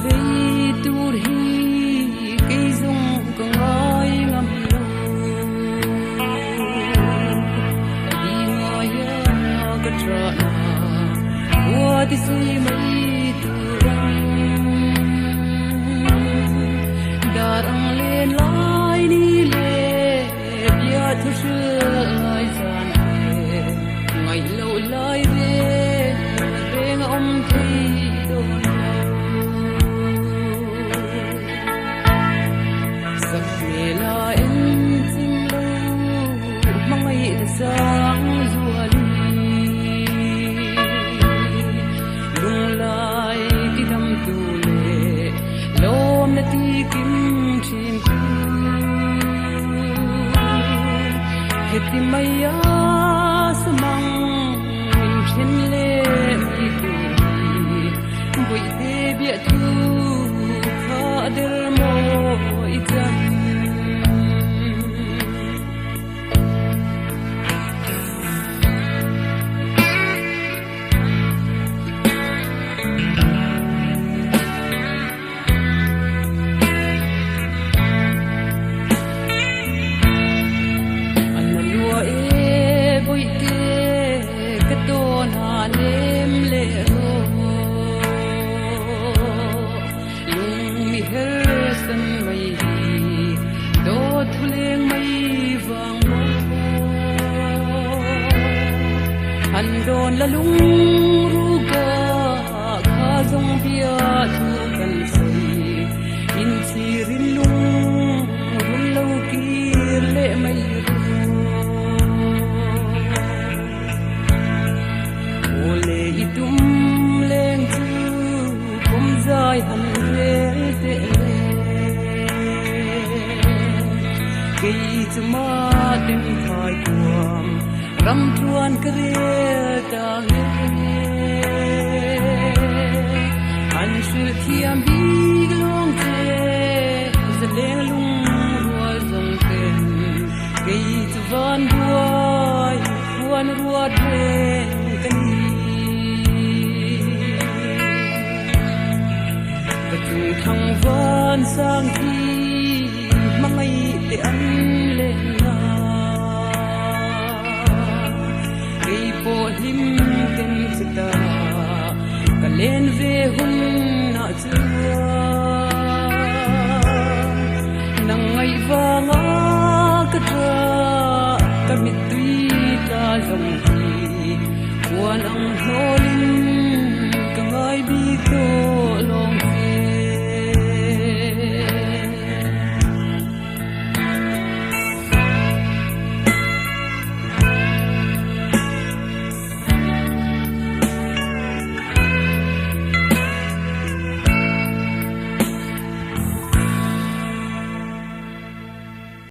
về tur hi cây dung có ngói ngầm lâu đi ngồi ya cái trọ na qua đi suy mấy darang lên lại đi lên bia thu sưởi gian ngày lâu lại về bên ông thấy đôi giấc mê là em xin lâu mong ngày sáng rùa đi lung lại cái đâm tu lệ lom na ti kim chin tu heti maya samang min chin le mi tu boi de bia tu kha del mo itan anh đồn là lung ruga kha zong bia thu kan sei in chi rin lung run lâu kir le mai ru ole itum leng chu kom zai han le te ke chu ma tem thai kuam ram truan kre ta le an shu thiam bi long te zaleng lung rual zong ten kei chu van buai huan ruat le kani ka chung thang van sang thi mangai te an le na po him tem sita kalen ve hun na chua nangai wanga ka tra ka mitui ta zong hi wan ang holin ka ngai bi to